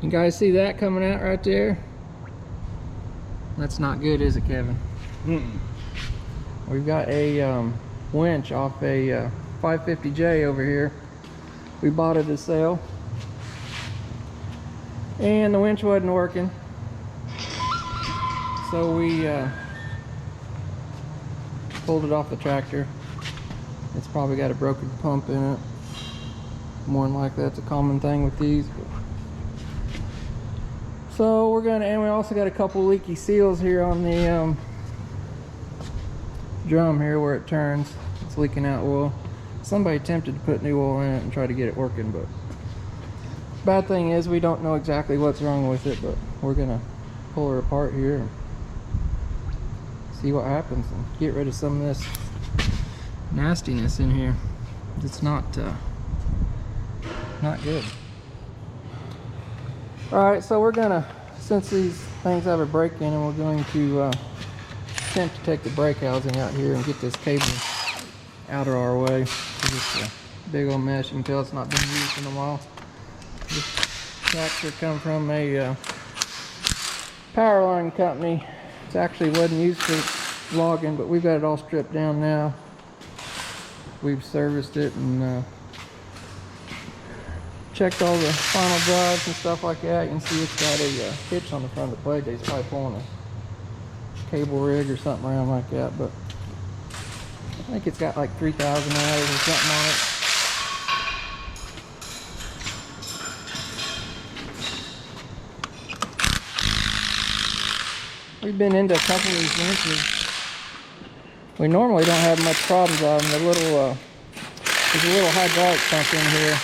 You guys see that coming out right there? That's not good, is it, Kevin? We've got a winch off a 550J over here. We bought it to sell, and the winch wasn't working, so we pulled it off the tractor. It's probably got a broken pump in it. More than likely that's a common thing with these. So we're gonna, and we also got a couple leaky seals here on the drum here where it turns. It's leaking out oil. Somebody attempted to put new oil in it and try to get it working, but bad thing is we don't know exactly what's wrong with it, but we're gonna pull her apart here and see what happens and get rid of some of this nastiness in here. It's not good. Alright, so we're gonna, since these things have a break in, and we're going to attempt to take the brake housing out here and get this cable out of our way. It's a big old mess. You can tell it's not been used in a while. This tractor come from a power line company. It actually wasn't used for logging, but we've got it all stripped down now. We've serviced it and checked all the final drives and stuff like that. You can see it's got a hitch on the front of the plate. He's probably pulling a cable rig or something around like that, but I think it's got like 3,000 hours or something on it. We've been into a couple of these winches. We normally don't have much problems on them. There's a little hydraulic pump in here.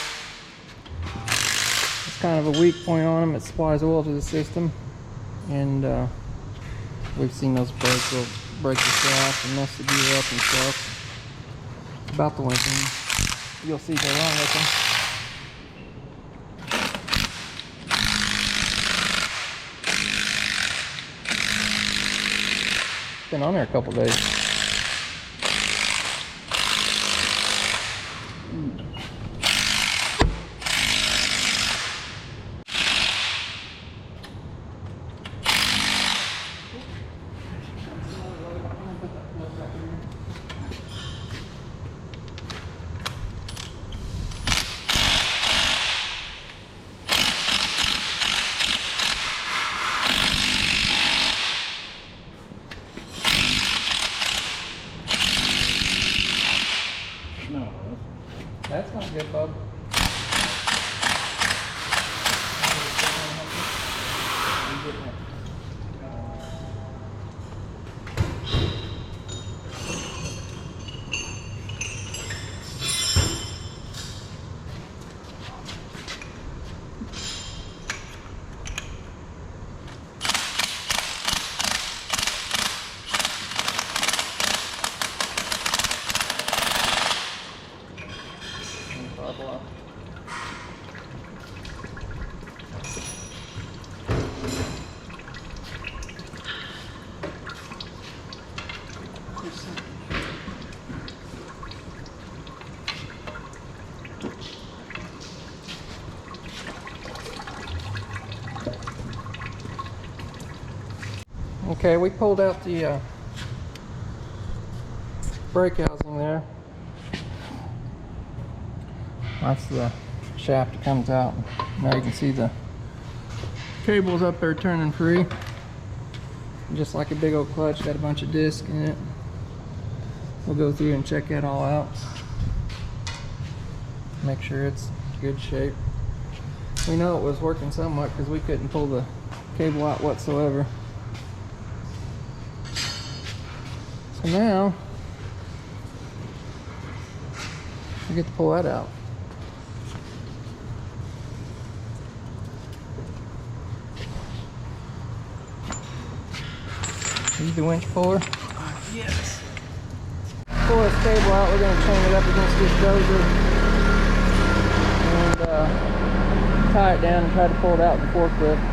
It's kind of a weak point on them. It supplies oil to the system, and we've seen those break. They'll break the shaft and mess the gear up and stuff. About the only thing you'll see go wrong with them. Been on there a couple days. That's not good, bub. Okay, we pulled out the brake housing there. That's the shaft that comes out. Now you can see the cable's up there turning free. Just like a big old clutch, got a bunch of discs in it. We'll go through and check that all out. Make sure it's in good shape. We know it was working somewhat because we couldn't pull the cable out whatsoever. So now we get to pull that out. Use the winch puller. Yes. Pull this cable out. We're going to chain it up against this dozer and tie it down and try to pull it out in the forklift.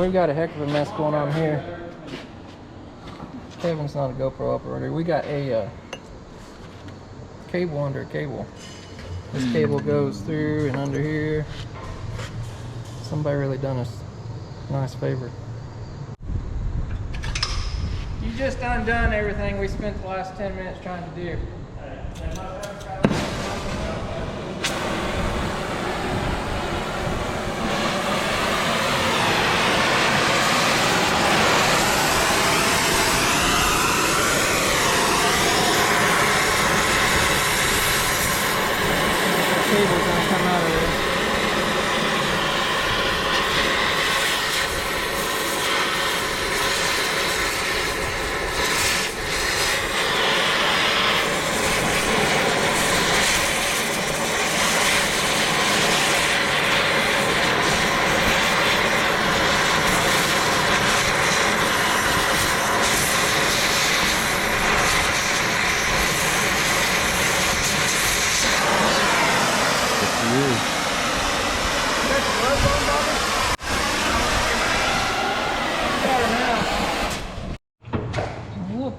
we've got a heck of a mess going on here. Kevin's not a GoPro operator. We got a cable under a cable. This cable goes through and under here. Somebody really done us a nice favor. You just undone everything we spent the last 10 minutes trying to do. Cable's gonna come out of there.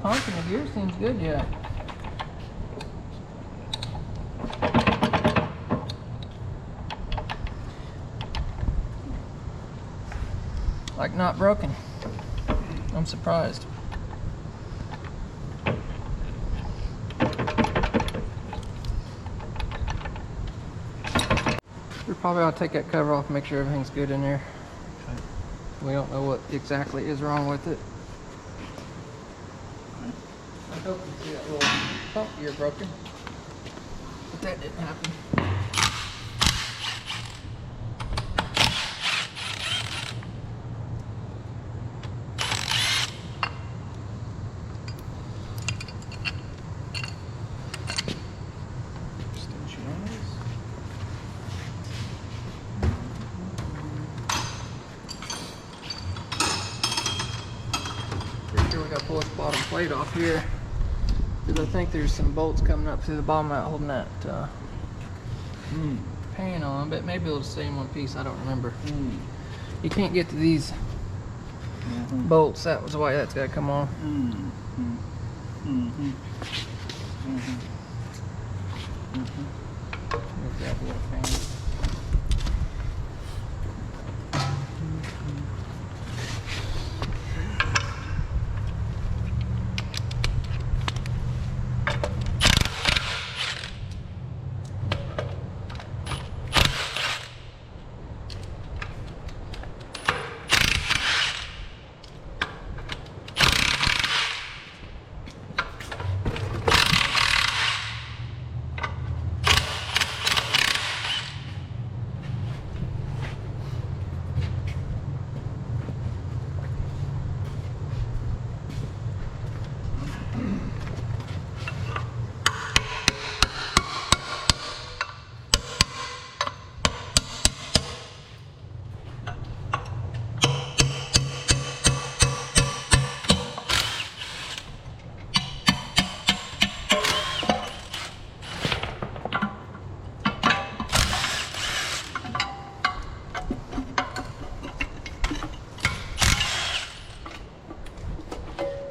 Pump in the gear seems good, yeah. Like not broken. I'm surprised. We probably ought to take that cover off and make sure everything's good in there. Okay. We don't know what exactly is wrong with it. I hope you see that little pump gear broken, but that didn't happen. Pretty sure we got to pull this bottom plate off here. I think there's some bolts coming up through the bottom out holding that pan on, but maybe it'll stay in one piece. I don't remember. You can't get to these bolts. That was why that's got to come off.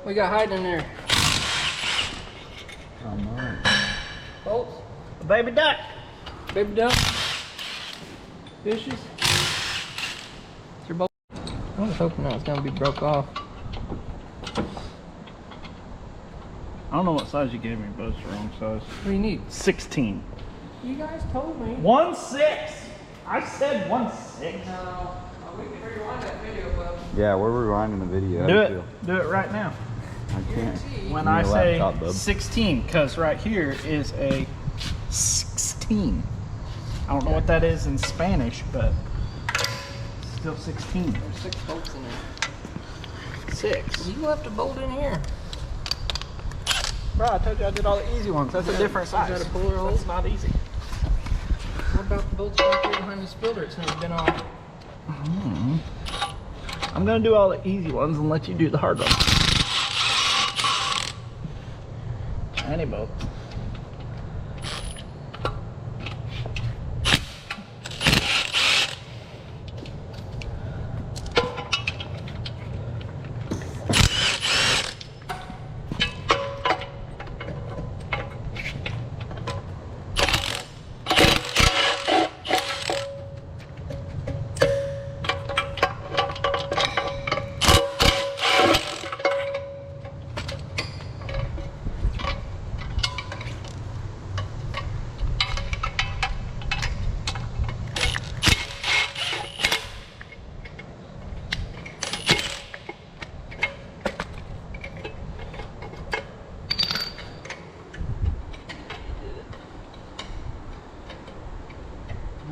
We got hiding in there. Come on. Bolts. A baby duck. Baby duck. Fishes. It's your bolt. I was hoping that was going to be broke off. I don't know what size you gave me, but it's the wrong size. What do you need? 16. You guys told me. 1/6. I said 1/6. No. We can rewind that video, bub. Yeah, we're rewinding the video. Do it right now. I can't. When I say 16, because right here is a 16. I don't know what that is in Spanish, but still 16. There's 6 bolts in there. 6. You left a bolt in here. Bro, I told you I did all the easy ones. That's a different size. You got a puller hole? It's not easy. What about the bolts back here behind this filter? It's never been on. I'm going to do all the easy ones and let you do the hard ones. Any bolt.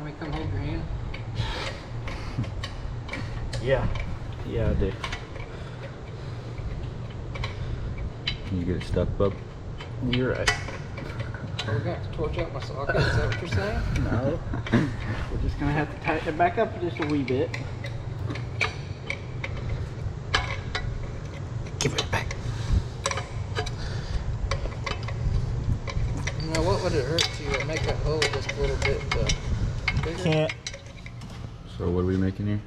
me to come hold your hand? Yeah. Yeah, I do. Can you get it stuck, bub? You're right. We're gonna have to torch out my socket, is that what you're saying? No. We're just gonna have to tighten it back up just a wee bit. Give it back. You know, what would it hurt to make that hole just a little bit bigger? Can't. So what are we making here?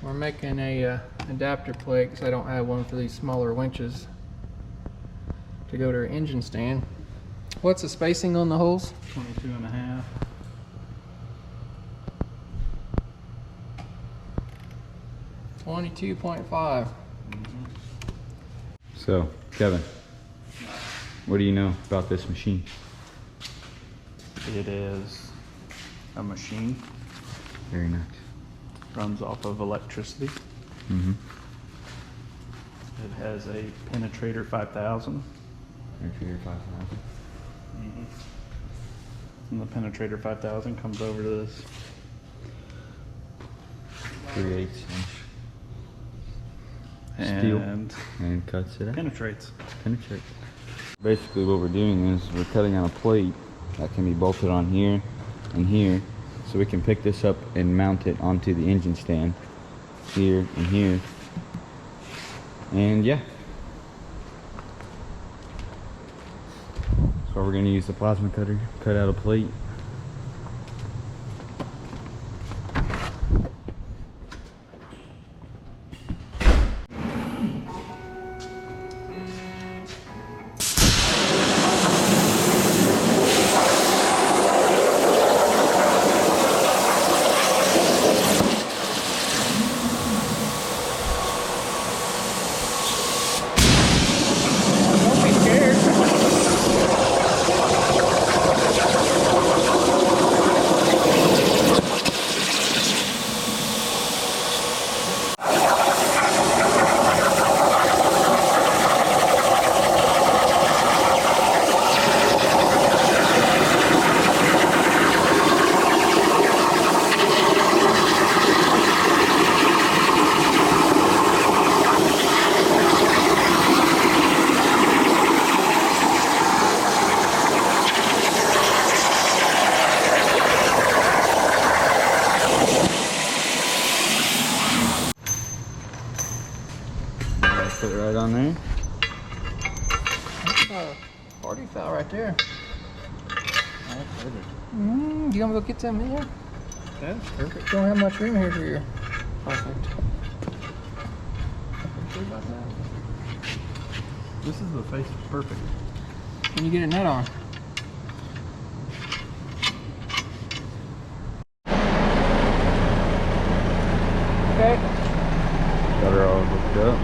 We're making a adapter plate because I don't have one for these smaller winches to go to our engine stand. What's the spacing on the holes? 22.5. .5. So, Kevin, what do you know about this machine? It is a machine. Very nice. Runs off of electricity. Mm-hmm. It has a penetrator 5000. Penetrator 5000. And the penetrator 5000 comes over to this 3/8 inch steel and and cuts it out. penetrates. Penetrate. Basically what we're doing is we're cutting out a plate that can be bolted on here and here, so we can pick this up and mount it onto the engine stand here and here. And yeah, so we're going to use the plasma cutter, cut out a plate. Don't be scared. Put it right on there. That's a party foul right there. You gonna go get some in here? That's perfect. Don't have much room here for your. Perfect. Sure about that? This is the face perfect. Can you get a nut on? Okay. Got her all hooked up.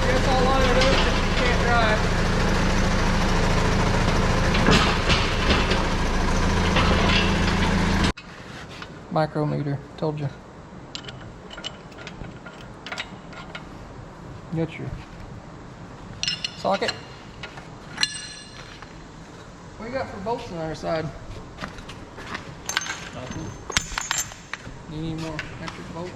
Guess all on it is if you can't drive. Micrometer, told you. Get your socket. What do you got for bolts on the other side? You need more extra bolts?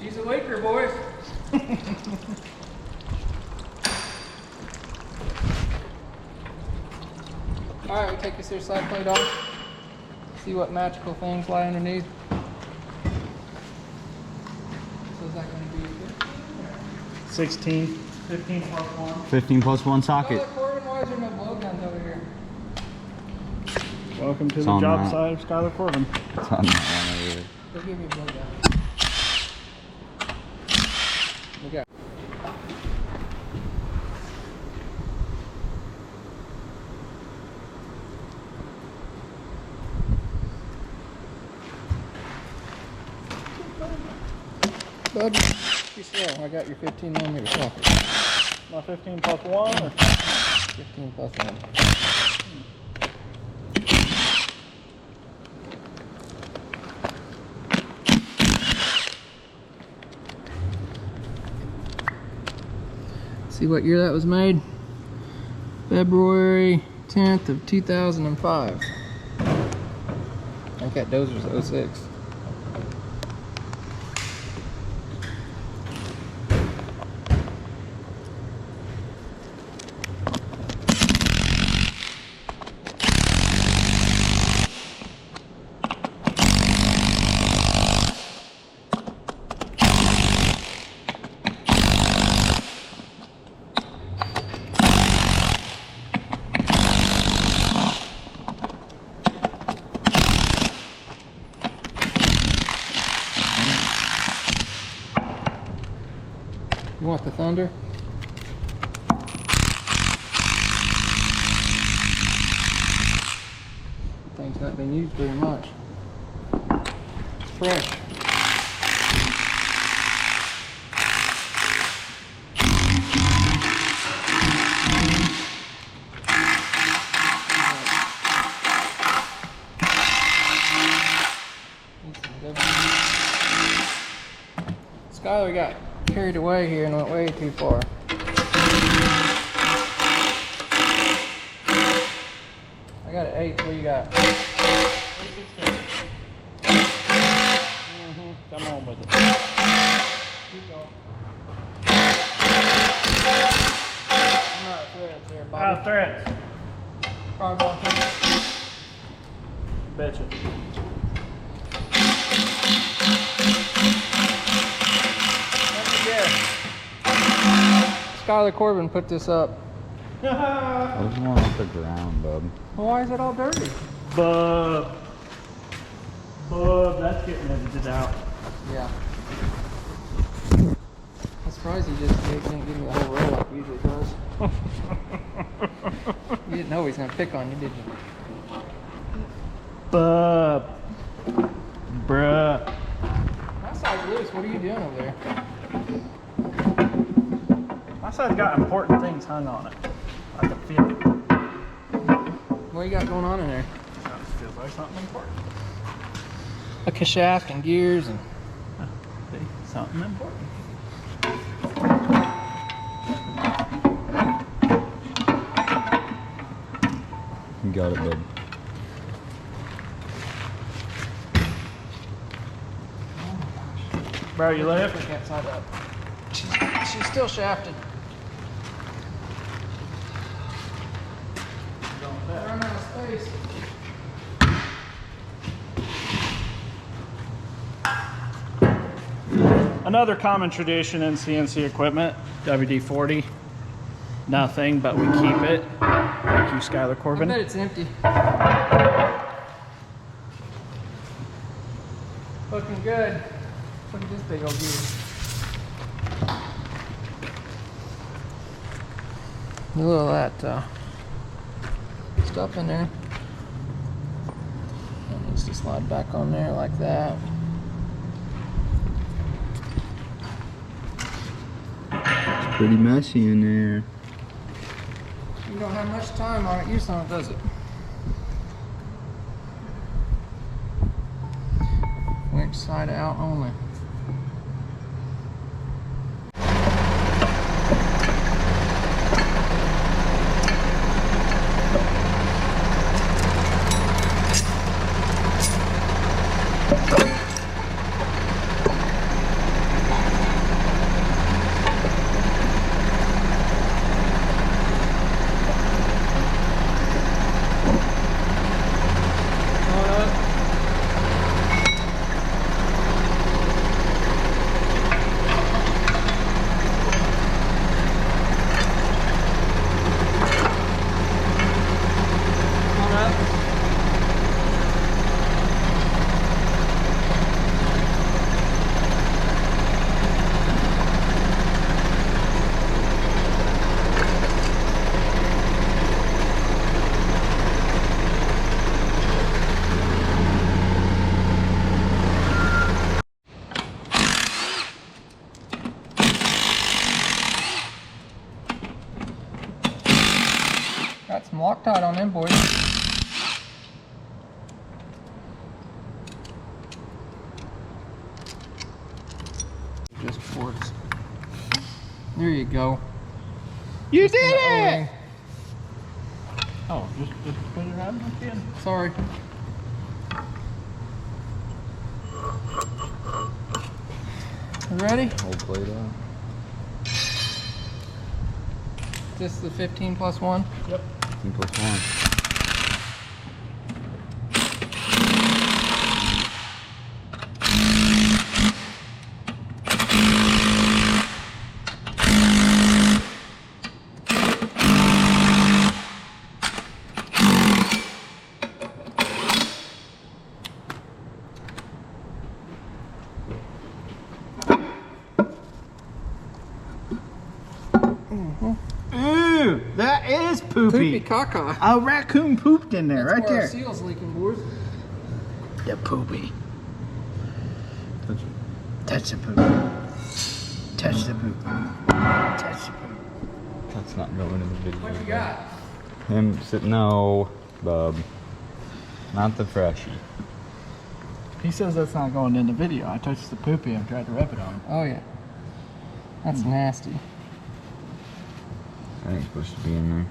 She's a waker, boys. Alright, we take this here side plate off. See what magical things lie underneath. that going to be? 16, 15 plus 1. 15 plus 1 socket. Corbin, why is there no blowguns over here? Welcome to It's the on job that. site of Skylar Corbin. It's on that one over there. Go give me a blowgun. Okay. Bud, be slow. I got your 15 millimeter socket. My 15 plus 1 or 15 plus 1. See what year that was made? February 10th of 2005. I think that dozer's 06. You want the thunder? Thing's not been used very much. It's fresh. Skylar got carried away here and went way too far. I got an 8. What you got? come on with it. Keep going. I'm out of threads there, Bobby. Out of threads. Probably about that. Betcha. Skylar Corbin put this up. There's one off the ground, bub. Well, why is it all dirty? Bub, that's getting edited out. Yeah. I'm surprised he just didn't give me the whole roll like he usually does. You didn't know he was going to pick on you, did you? Bub, bruh. My side's loose. What are you doing over there? My side's got important things hung on it. I can feel it. What you got going on in there? That feels like something important. Like a shaft and gears and... See, something important. You got it, bub. Bro, you left? Pick that side up. She's still shafted. Run out of space. Another common tradition in CNC equipment, WD-40. Nothing, but we keep it. Thank you, Skylar I Corbin. bet it's empty. Looking good. Look at this big old gear. A little of that stuff in there. It needs to slide back on there like that. It's pretty messy in there. You don't have much time on it, use on it, does it? Winch side out only. Got some Loctite on them, boys. Just ports. There you go. You Just did gonna it! Oh, just put it right back in. Sorry. You ready? Whole plate out. This is the 15 plus 1? Yep. 15 plus 1. Ooh, that is Poopy caca. A raccoon pooped in there, That's right where there. our seal's leaking, boys. The poopy. Touch it. Touch the poop. Touch the poop. Touch the poop. That's not going in the video. What you got? Him sitting, no, bub. Not the freshie. He says that's not going in the video. I touched the poopy and tried to rub it on him. Oh yeah. That's nasty. I ain't supposed to be in there.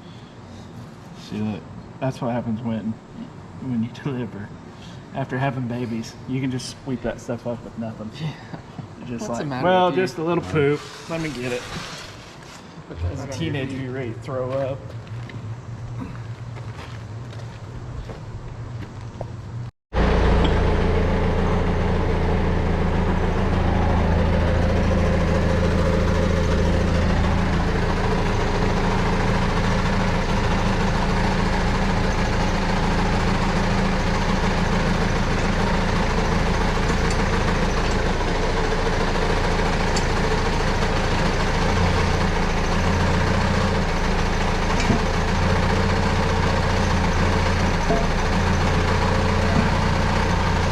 See, look, that's what happens when you deliver. After having babies, you can just sweep that stuff up with nothing. Just What's the like, matter well, with you? just a little poop. Let me get it. Put that As a on your teenager, feet. you're ready to throw up.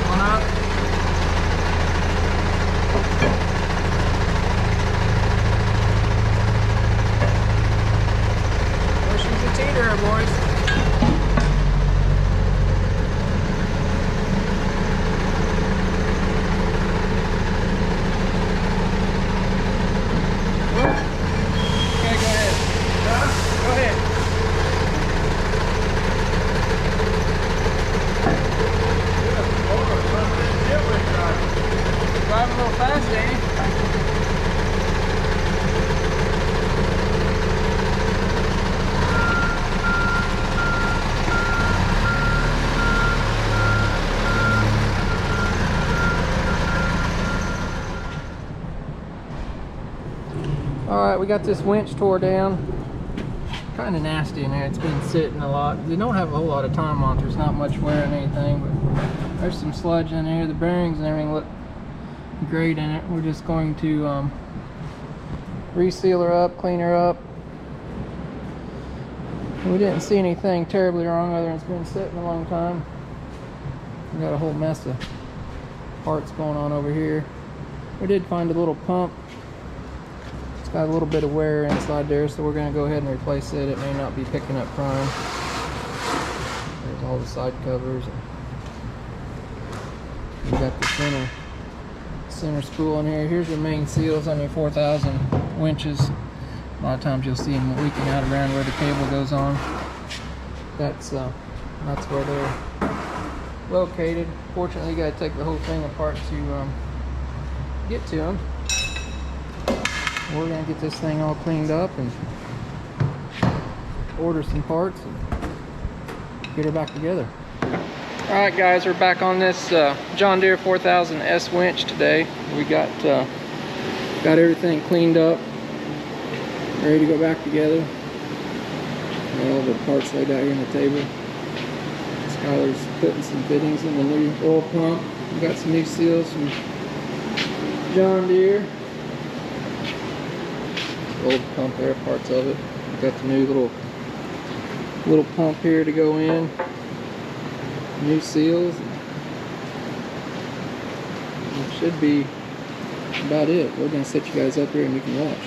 One up. Well, she's a teeterer, boys. Okay, go ahead. Go ahead. Driving a little fast, Danny. Alright, we got this winch tore down. Kind of nasty in there. It's been sitting a lot. They don't have a whole lot of time on it. There's not much wear and anything, but there's some sludge in there. The bearings and everything look great in it. We're just going to reseal her up, clean her up. We didn't see anything terribly wrong other than it's been sitting a long time. We got a whole mess of parts going on over here. We did find a little pump. It's got a little bit of wear inside there, so we're going to go ahead and replace it. It may not be picking up prime. There's all the side covers. We got the center spool in here. Here's your main seals on your 4000 winches. A lot of times you'll see them leaking out around where the cable goes on. That's where they're located. Fortunately, you got to take the whole thing apart to get to them. We're gonna get this thing all cleaned up and order some parts and get her back together. All right, guys, we're back on this John Deere 4000 S winch today. We got everything cleaned up, ready to go back together. Got all the parts laid out here on the table. Skylar's putting some fittings in the new oil pump. We got some new seals from John Deere. Old pump there, parts of it. We got the new little pump here to go in. New seals. It should be about it. We're gonna set you guys up here and you can watch.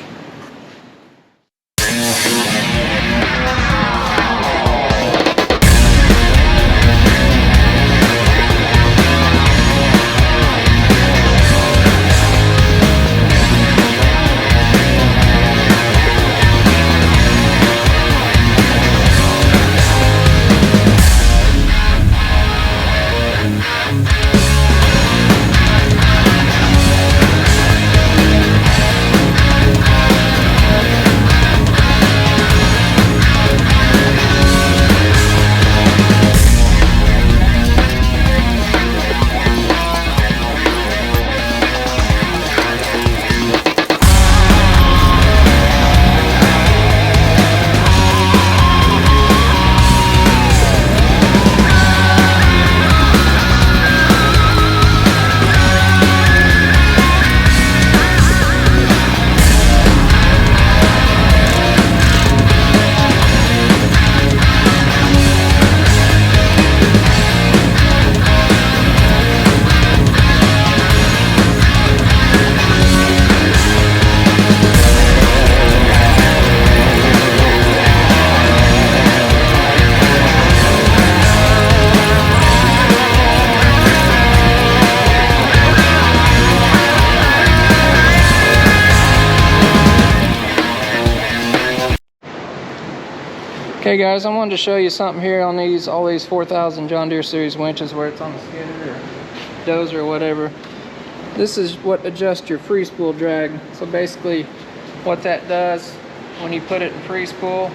Okay guys, I wanted to show you something here on all these 4000 John Deere series winches where it's on the skidder or dozer or whatever. This is what adjusts your free spool drag. So basically what that does, when you put it in free spool,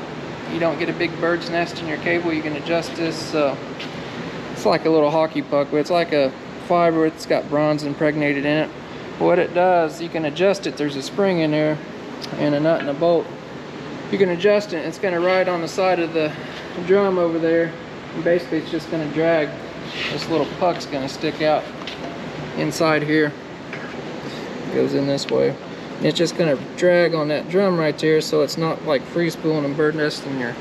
you don't get a big bird's nest in your cable. You can adjust this, it's like a little hockey puck, but it's like a fiber. It's got bronze impregnated in it. What it does, you can adjust it. There's a spring in there and a nut and a bolt. You can adjust it. It's going to ride on the side of the drum over there, and basically it's just going to drag. This little puck's going to stick out inside here. It goes in this way. And it's just going to drag on that drum right there, so it's not like free spooling and bird nesting your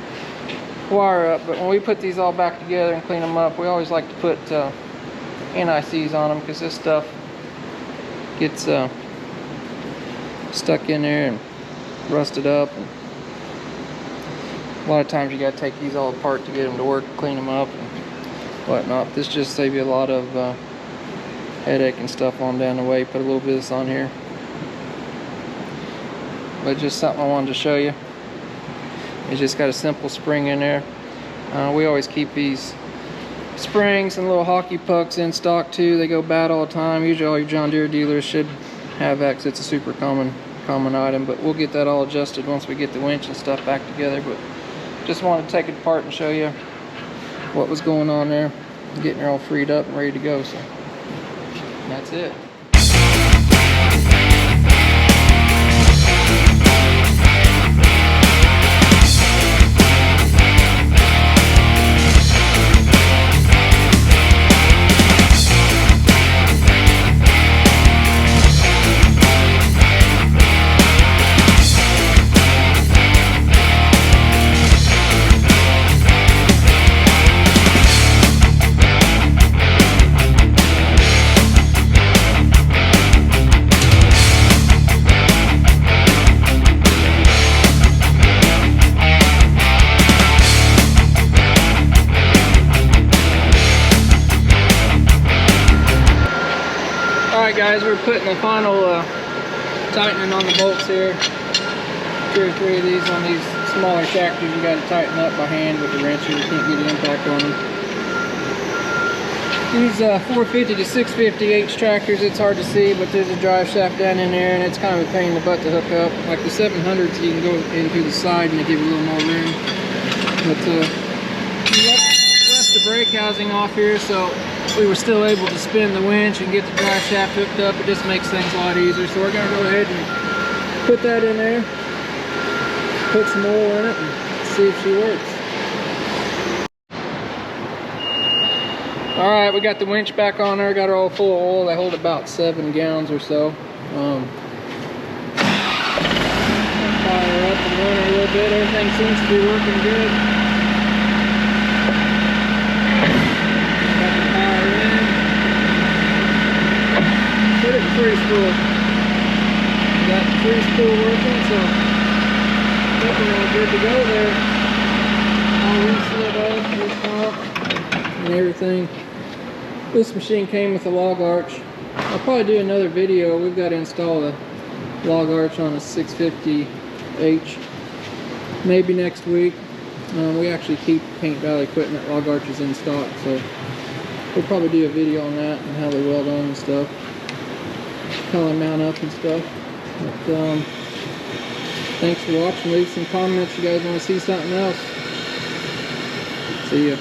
wire up. But when we put these all back together and clean them up, we always like to put NICs on them, because this stuff gets stuck in there and rusted up. And a lot of times you got to take these all apart to get them to work, clean them up and whatnot. This just saves you a lot of headache and stuff on down the way. Put a little bit of this on here. But just something I wanted to show you. It's just got a simple spring in there. We always keep these springs and little hockey pucks in stock too. They go bad all the time. Usually all your John Deere dealers should have that, 'cause it's a super common item. But we'll get that all adjusted once we get the winch and stuff back together. But just wanted to take it apart and show you what was going on there, getting her all freed up and ready to go. So that's it. Alright guys, we're putting the final tightening on the bolts here. 2 or 3 of these on these smaller tractors. You got to tighten up by hand with the wrench, or you can't get an impact on them. These 450 to 650 H tractors, it's hard to see, but there's a drive shaft down in there, and it's kind of a pain in the butt to hook up. Like the 700s, you can go in through the side and they give you a little more room. But we left the brake housing off here, so we were still able to spin the winch and get the drive shaft hooked up. It just makes things a lot easier. So we're going to go ahead and put that in there, put some oil in it, and see if she works. Alright, we got the winch back on there, got her all full of oil. They hold about 7 gallons or so. Fire up and run her a little bit. Everything seems to be working good. Put it in free spool. We got the free spool working, so I think we're all good to go there. All resealed off and everything. This machine came with a log arch. I'll probably do another video. We've got to install a log arch on a 650H maybe next week. We actually keep Paint Valley equipment log arches in stock, so we'll probably do a video on that and how they weld on and stuff, how they mount up and stuff. But, thanks for watching. Leave some comments if you guys want to see something else. See ya.